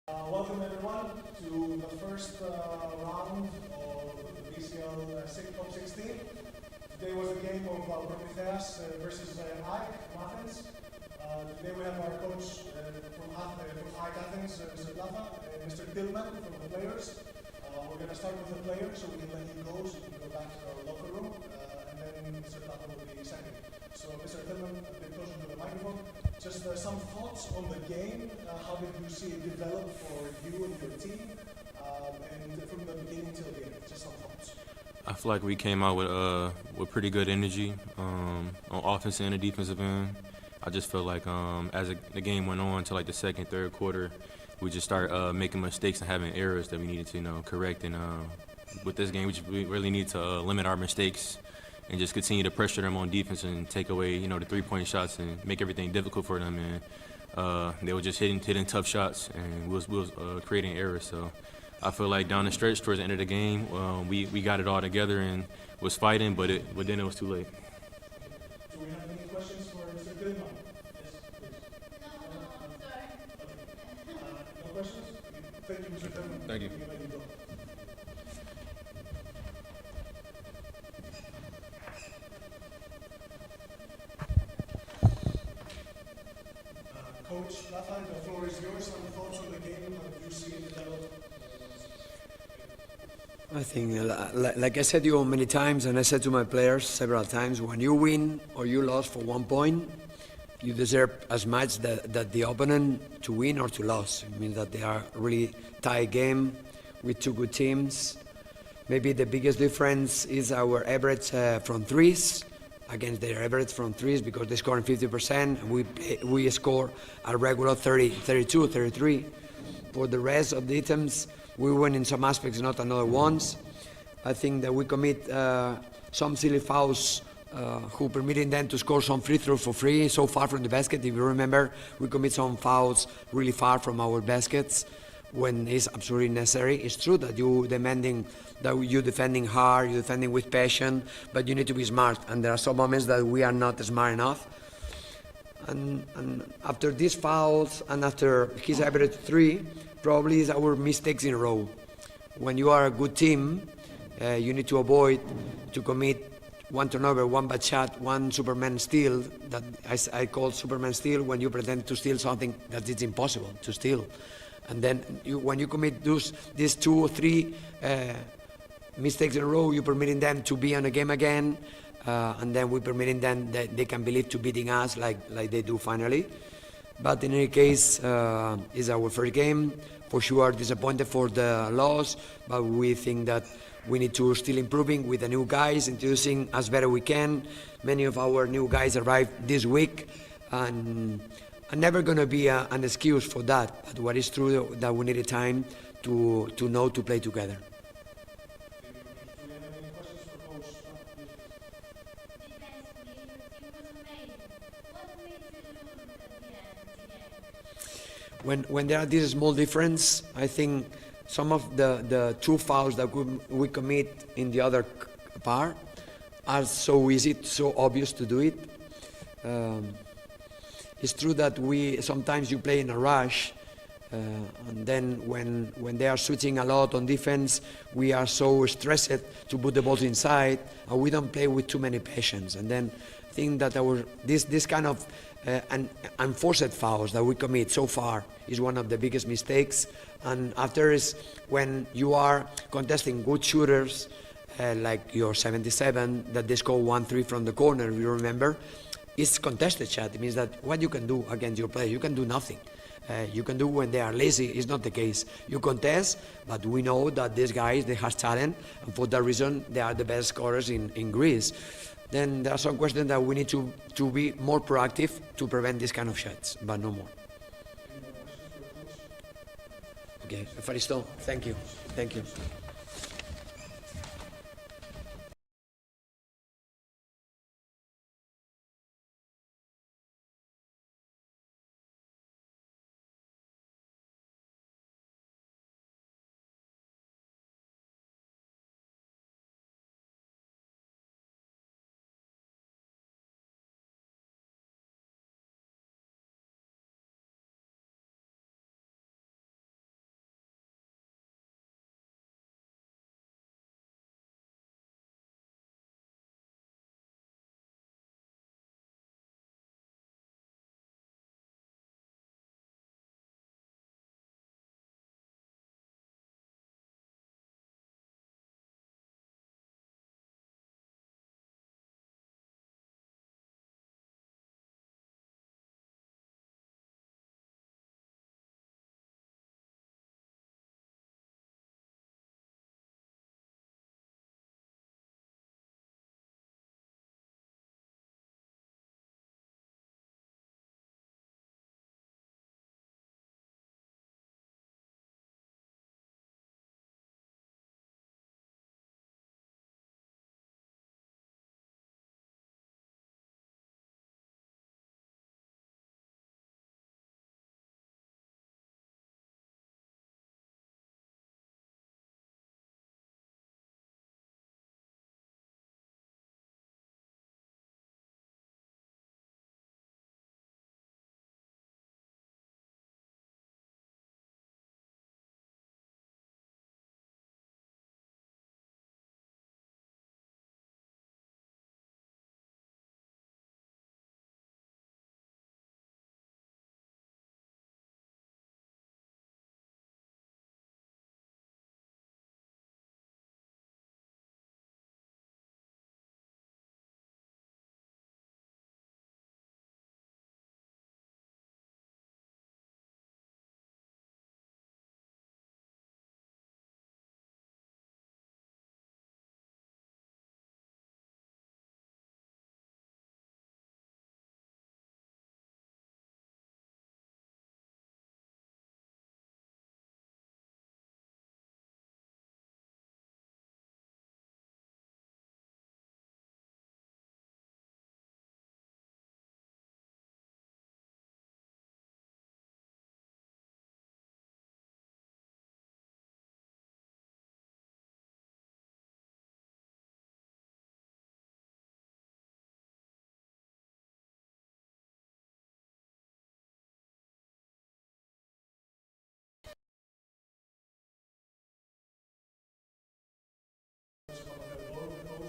Welcome everyone to the first round of the BCL Top 16. Today was the game of Promitheas versus AEK Athens. Today we have our coach from AEK Athens, Mr. Lafa, and Mr. Tillman from the players. We're going to start with the players so we can let you go, so you can go back to our locker room, and then Mr. Lafa will be second. So Mr. Tillman, a bit closer to the microphone. Just some thoughts on the game. How did you see it develop for you and your team? And from the beginning till the end, just some thoughts. I feel like we came out with pretty good energy on offensive and the defensive end. I just feel like as the game went on to like the second, third quarter, we just started making mistakes and having errors that we needed to correct. And with this game, we really need to limit our mistakes and just continue to pressure them on defense and take away the 3-point shots and make everything difficult for them. And they were just hitting tough shots, and we was creating errors. So I feel like down the stretch towards the end of the game, we got it all together and was fighting, but then it was too late. Do we have any questions for Mr. Tillman? Yes, please. No, sorry. Okay. No questions? Thank you, Mr. Tillman. Thank you. Coach Lafa, the floor is yours. Some thoughts on the game, how you see it develop? I think, like I said to you many times, and I said to my players several times, when you win or you lose for 1 point, you deserve as much that the opponent to win or to lose. It means that they are really tight game with two good teams. Maybe the biggest difference is our average from threes against their average from threes, because they score 50% and we score a regular 30, 32, 33. For the rest of the items, we win in some aspects, not another ones. I think that we commit some silly fouls who permitting them to score some free throws for free, so far from the basket. If you remember, we commit some fouls really far from our baskets when it's absolutely necessary. It's true that you're defending hard, you're defending with passion, but you need to be smart. And there are some moments that we are not smart enough. And after these fouls and after his average 3, probably is our mistakes in a row. When you are a good team, you need to avoid to commit one turnover, one bad shot, one Superman steal, that I call Superman steal, when you pretend to steal something that is impossible to steal. And then when you commit these 2 or 3 mistakes in a row, you're permitting them to be on a game again, and then we're permitting them that they can believe to beating us like they do finally. But in any case, it's our first game. For sure, disappointed for the loss, but we think that we need to still improving with the new guys, introducing as better we can. Many of our new guys arrived this week, and never going to be an excuse for that. But what is true that we need time to know to play together. Do we have any questions for Coach? Defensively, your team was amazing. What made you lose at the end of the game? When there are this small difference, I think some of the 2 fouls that we commit in the other part are so easy, so obvious to do it. It's true that sometimes you play in a rush, and then when they are switching a lot on defense, we are so stressed to put the balls inside, and we don't play with too many patience. And then I think that this kind of enforced fouls that we commit so far is one of the biggest mistakes. And after is when you are contesting good shooters, like your 77, that they score 1-3 from the corner, if you remember, it's contested shot. It means that what you can do against your player, you can do nothing. You can do when they are lazy. It's not the case. You contest, but we know that these guys, they have talent, and for that reason, they are the best scorers in Greece. Then there are some questions that we need to be more proactive to prevent this kind of shots, but no more. Okay, Faristo, thank you. Thank you.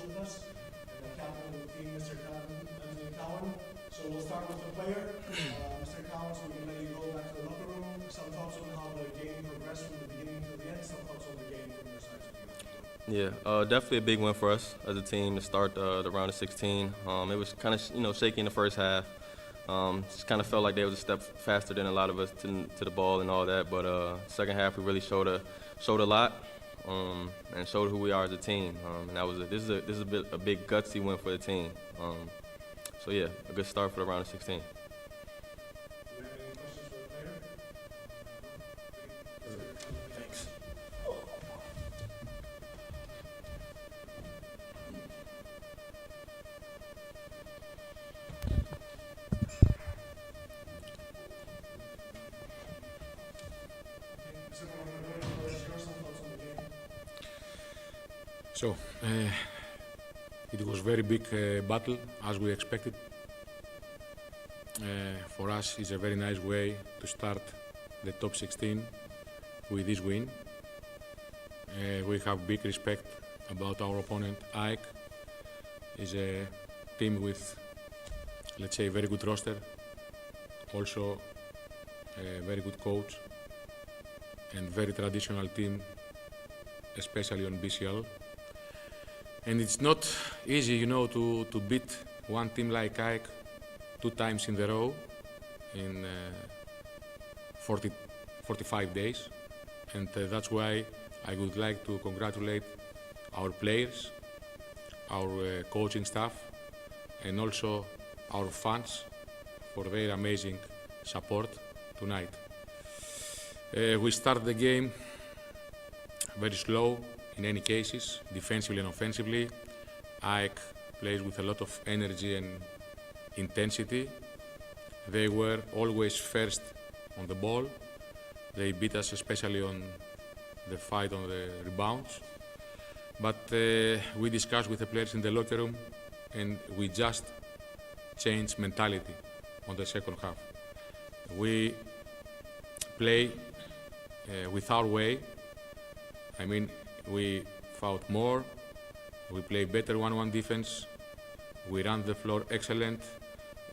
with us, and the captain of the team, Mr. Anthony Cowan. So we'll start with the player. Mr. Cowan, so we can let you go back to the locker room. Some thoughts on how the game progressed from the beginning to the end. Some thoughts on the game from your side. Yeah, definitely a big win for us as a team to start the round of 16. It was kind of shaky in the first half. Just kind of felt like they was a step faster than a lot of us to the ball and all that. But second half we really showed a lot and showed who we are as a team. And this is a big gutsy win for the team. So yeah, a good start for the round of 16. So, it was very big battle, as we expected. For us, it's a very nice way to start the top 16 with this win. We have big respect about our opponent, AEK. It's a team with, let's say, a very good roster, also a very good coach, and very traditional team, especially on BCL. And it's not easy, you know, to beat one team like AEK 2 times in a row in 45 days. And that's why I would like to congratulate our players, our coaching staff, and also our fans for their amazing support tonight. We start the game very slow in any cases, defensively and offensively. AEK plays with a lot of energy and intensity. They were always first on the ball. They beat us especially on the fight on the rebounds. But we discussed with the players in the locker room and we just changed mentality on the second half. We play with our way. I mean, we fought more, we play better 1-1 defense, we ran the floor excellent,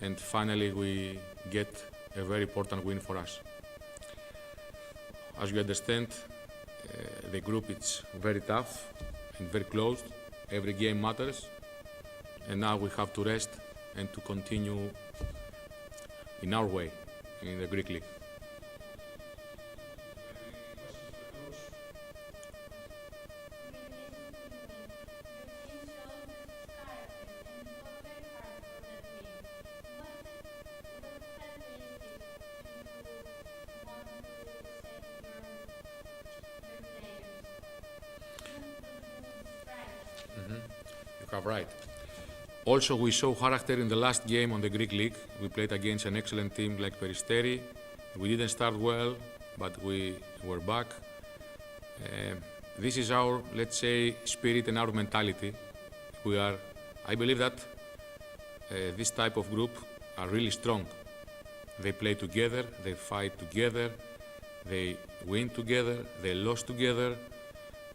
and finally we get a very important win for us. As you understand, the group is very tough and very close. Every game matters, and now we have to rest and to continue in our way in the Greek League. You have right. Also, we show character in the last game on the Greek League. We played against an excellent team like Peristeri. We didn't start well, but we were back. This is our, let's say, spirit and our mentality. I believe that this type of group are really strong. They play together, they fight together, they win together, they lose together,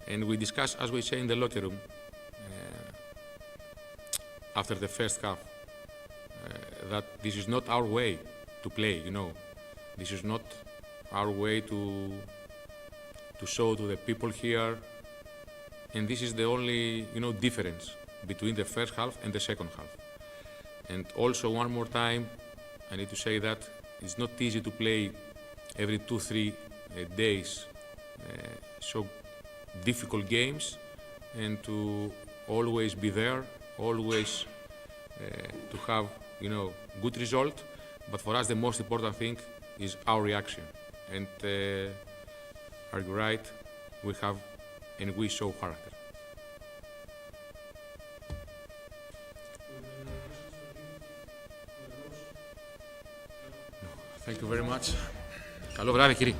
and we discuss, as we say in the locker room, after the first half, that this is not our way to play, you know. This is not our way to show to the people here, and this is the only, you know, difference between the first half and the second half. And also, one more time, I need to say that it's not easy to play every 2-3 days so difficult games, and to always be there, always to have, you know, good result. But for us, the most important thing is our reaction. And are you right? We have, and we show character. Thank you very much. Καλό βράδυ, κύριε.